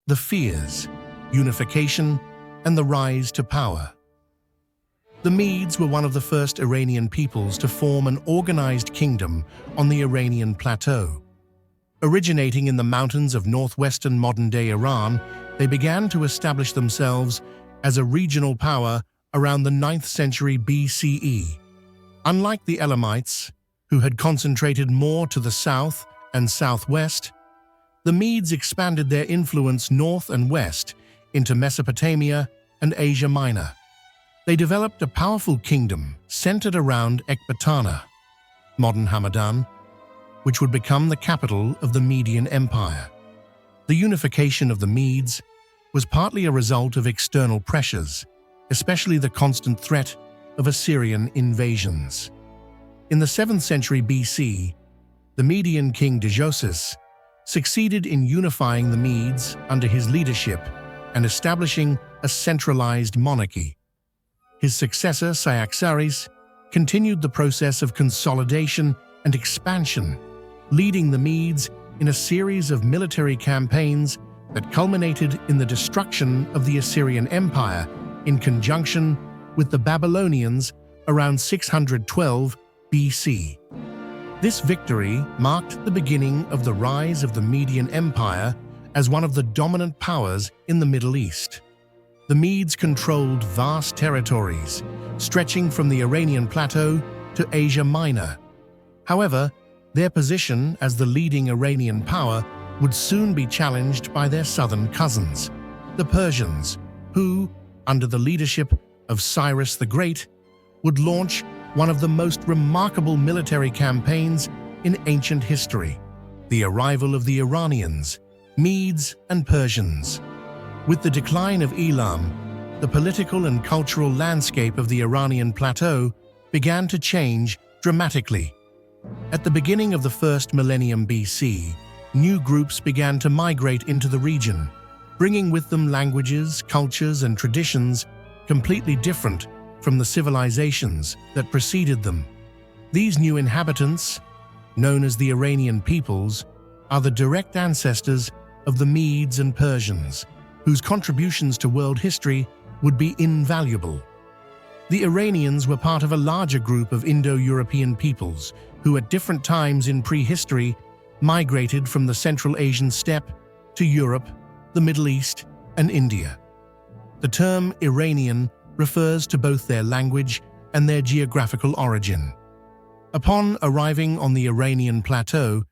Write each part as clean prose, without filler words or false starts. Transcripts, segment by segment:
the fears, unification, and the rise to power. The Medes were one of the first Iranian peoples to form an organized kingdom on the Iranian plateau. Originating in the mountains of northwestern modern-day Iran, they began to establish themselves as a regional power around the 9th century BCE. Unlike the Elamites, who had concentrated more to the south and southwest, the Medes expanded their influence north and west into Mesopotamia and Asia Minor. They developed a powerful kingdom centered around Ecbatana, modern Hamadan, which would become the capital of the Median Empire. The unification of the Medes was partly a result of external pressures, especially the constant threat of Assyrian invasions. In the 7th century BC, the Median king Deioces succeeded in unifying the Medes under his leadership and establishing a centralized monarchy. His successor, Cyaxares, continued the process of consolidation and expansion, leading the Medes in a series of military campaigns that culminated in the destruction of the Assyrian Empire in conjunction with the Babylonians around 612 BC. This victory marked the beginning of the rise of the Median Empire as one of the dominant powers in the Middle East. The Medes controlled vast territories, stretching from the Iranian plateau to Asia Minor. However, their position as the leading Iranian power would soon be challenged by their southern cousins, the Persians, who, under the leadership of Cyrus the Great, would launch one of the most remarkable military campaigns in ancient history, the arrival of the Iranians, Medes, and Persians. With the decline of Elam, the political and cultural landscape of the Iranian plateau began to change dramatically. At the beginning of the first millennium BC, new groups began to migrate into the region, bringing with them languages, cultures, and traditions completely different from the civilizations that preceded them. These new inhabitants, known as the Iranian peoples, are the direct ancestors of the Medes and Persians, whose contributions to world history would be invaluable. The Iranians were part of a larger group of Indo-European peoples who at different times in prehistory migrated from the Central Asian steppe to Europe, the Middle East, and India. The term Iranian refers to both their language and their geographical origin. Upon arriving on the Iranian plateau,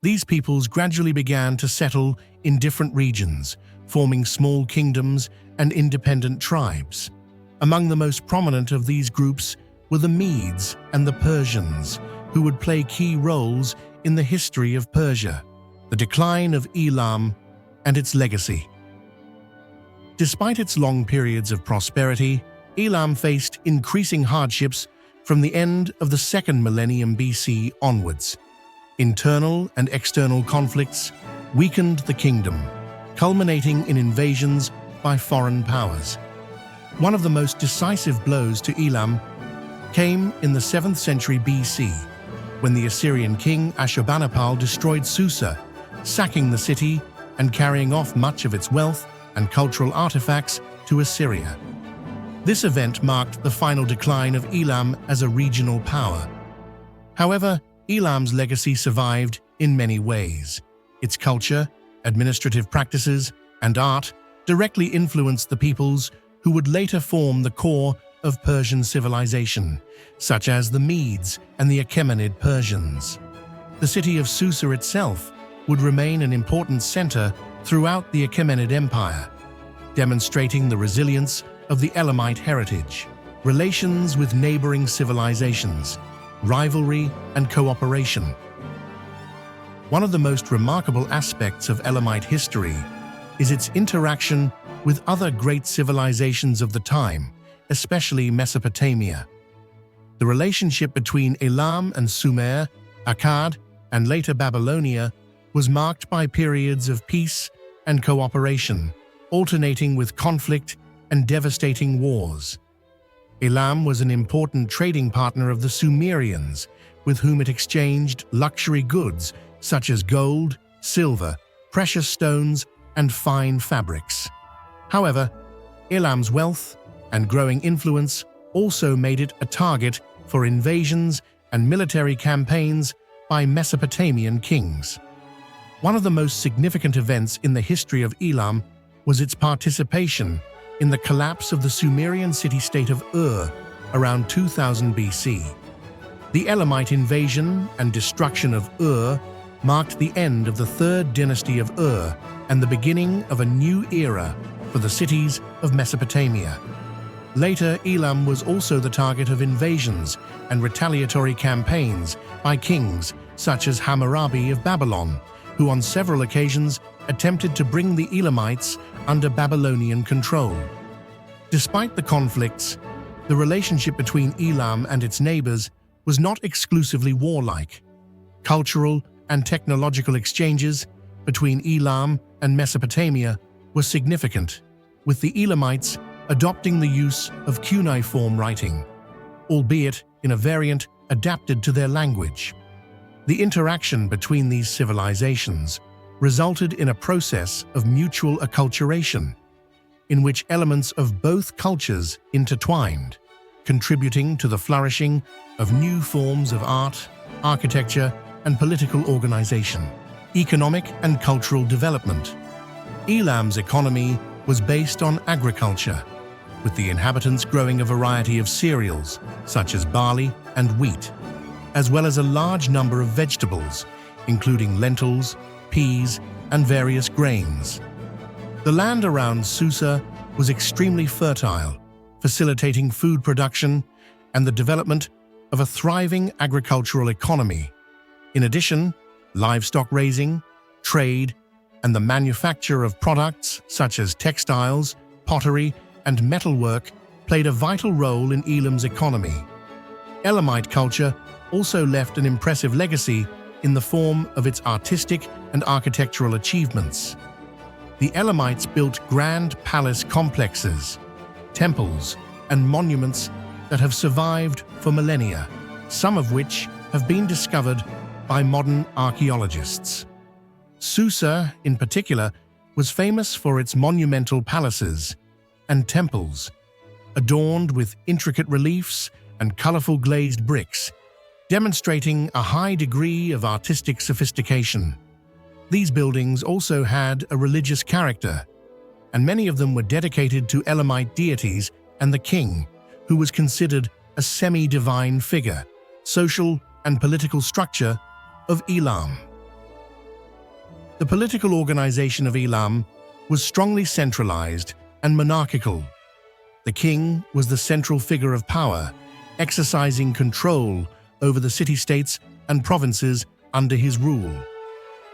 these peoples gradually began to settle in different regions, forming small kingdoms and independent tribes. Among the most prominent of these groups were the Medes and the Persians, who would play key roles in the history of Persia, the decline of Elam, and its legacy. Despite its long periods of prosperity, Elam faced increasing hardships from the end of the 2nd millennium BC onwards. Internal and external conflicts weakened the kingdom, culminating in invasions by foreign powers. One of the most decisive blows to Elam came in the 7th century BC, when the Assyrian king Ashurbanipal destroyed Susa, sacking the city and carrying off much of its wealth and cultural artifacts to Assyria. This event marked the final decline of Elam as a regional power. However, Elam's legacy survived in many ways. Its culture, administrative practices, and art directly influenced the peoples who would later form the core of Persian civilization, such as the Medes and the Achaemenid Persians. The city of Susa itself would remain an important center throughout the Achaemenid Empire, demonstrating the resilience of the Elamite heritage, relations with neighboring civilizations, rivalry, and cooperation. One of the most remarkable aspects of Elamite history is its interaction with other great civilizations of the time, especially Mesopotamia. The relationship between Elam and Sumer, Akkad, and later Babylonia was marked by periods of peace and cooperation, alternating with conflict and devastating wars. Elam was an important trading partner of the Sumerians, with whom it exchanged luxury goods such as gold, silver, precious stones, and fine fabrics. However, Elam's wealth and growing influence also made it a target for invasions and military campaigns by Mesopotamian kings. One of the most significant events in the history of Elam was its participation in the collapse of the Sumerian city-state of Ur around 2000 BC. The Elamite invasion and destruction of Ur marked the end of the third dynasty of Ur and the beginning of a new era for the cities of Mesopotamia. Later, Elam was also the target of invasions and retaliatory campaigns by kings such as Hammurabi of Babylon, who on several occasions attempted to bring the Elamites under Babylonian control. Despite the conflicts, the relationship between Elam and its neighbors was not exclusively warlike. Cultural and technological exchanges between Elam and Mesopotamia were significant, with the Elamites adopting the use of cuneiform writing, albeit in a variant adapted to their language. The interaction between these civilizations resulted in a process of mutual acculturation, in which elements of both cultures intertwined, contributing to the flourishing of new forms of art, architecture, and political organization. Economic and cultural development. Elam's economy was based on agriculture, with the inhabitants growing a variety of cereals, such as barley and wheat, as well as a large number of vegetables, including lentils, peas, and various grains. The land around Susa was extremely fertile, facilitating food production and the development of a thriving agricultural economy. In addition, livestock raising, trade, and the manufacture of products such as textiles, pottery, and metalwork played a vital role in Elam's economy. Elamite culture also left an impressive legacy in the form of its artistic and architectural achievements. The Elamites built grand palace complexes, temples, and monuments that have survived for millennia, some of which have been discovered by modern archaeologists. Susa, in particular, was famous for its monumental palaces and temples, adorned with intricate reliefs and colorful glazed bricks, demonstrating a high degree of artistic sophistication. These buildings also had a religious character, and many of them were dedicated to Elamite deities and the king, who was considered a semi-divine figure. Social and political structure of Elam. The political organization of Elam was strongly centralized and monarchical. The king was the central figure of power, exercising control over the city-states and provinces under his rule.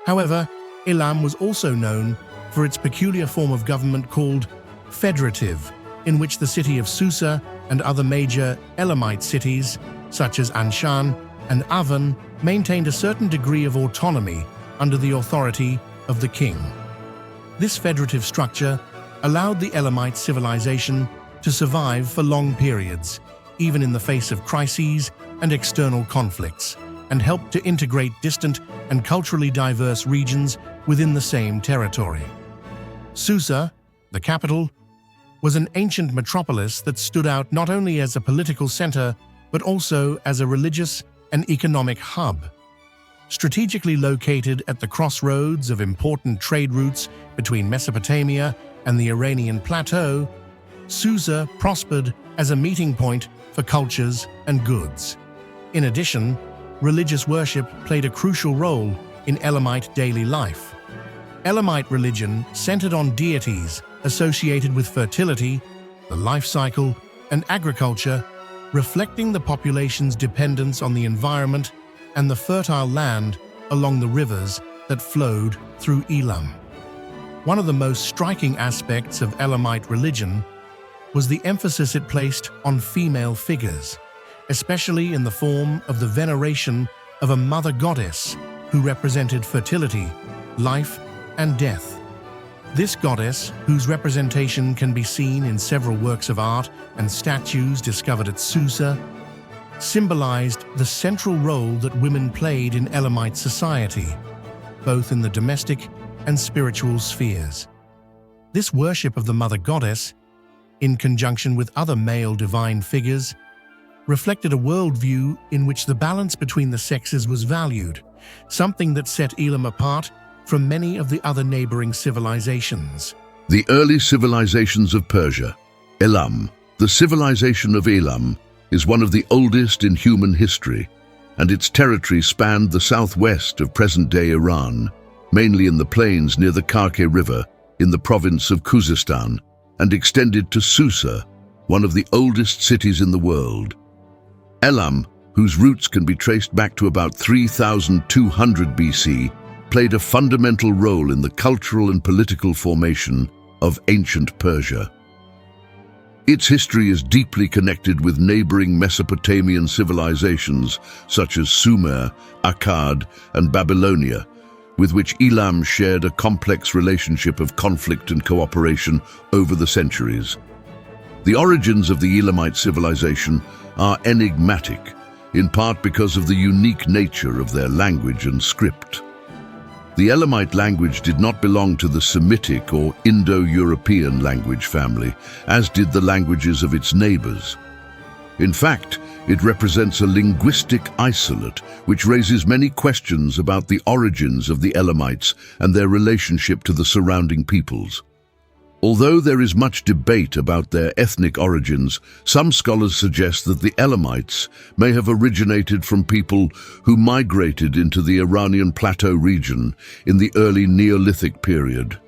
However, Elam was also known for its peculiar form of government called federative, in which the city of Susa and other major Elamite cities, such as Anshan and Avan, maintained a certain degree of autonomy under the authority of the king. This federative structure allowed the Elamite civilization to survive for long periods, even in the face of crises and external conflicts, and helped to integrate distant and culturally diverse regions within the same territory. Susa, the capital, was an ancient metropolis that stood out not only as a political center, but also as a religious and economic hub. Strategically located at the crossroads of important trade routes between Mesopotamia and the Iranian plateau, Susa prospered as a meeting point for cultures and goods. In addition, religious worship played a crucial role in Elamite daily life. Elamite religion centered on deities associated with fertility, the life cycle, and agriculture, reflecting the population's dependence on the environment and the fertile land along the rivers that flowed through Elam. One of the most striking aspects of Elamite religion was the emphasis it placed on female figures, especially in the form of the veneration of a mother goddess who represented fertility, life, and death. This goddess, whose representation can be seen in several works of art and statues discovered at Susa, symbolized the central role that women played in Elamite society, both in the domestic and spiritual spheres. This worship of the mother goddess, in conjunction with other male divine figures, reflected a worldview in which the balance between the sexes was valued, something that set Elam apart from many of the other neighboring civilizations. The early civilizations of Persia. Elam. The civilization of Elam is one of the oldest in human history, and its territory spanned the southwest of present-day Iran, mainly in the plains near the Karkeh River in the province of Khuzestan, and extended to Susa, one of the oldest cities in the world. Elam, whose roots can be traced back to about 3200 BC, played a fundamental role in the cultural and political formation of ancient Persia. Its history is deeply connected with neighboring Mesopotamian civilizations such as Sumer, Akkad, and Babylonia, with which Elam shared a complex relationship of conflict and cooperation over the centuries. The origins of the Elamite civilization are enigmatic, in part because of the unique nature of their language and script. The Elamite language did not belong to the Semitic or Indo-European language family, as did the languages of its neighbors. In fact, it represents a linguistic isolate, which raises many questions about the origins of the Elamites and their relationship to the surrounding peoples. Although there is much debate about their ethnic origins, some scholars suggest that the Elamites may have originated from people who migrated into the Iranian Plateau region in the early Neolithic period.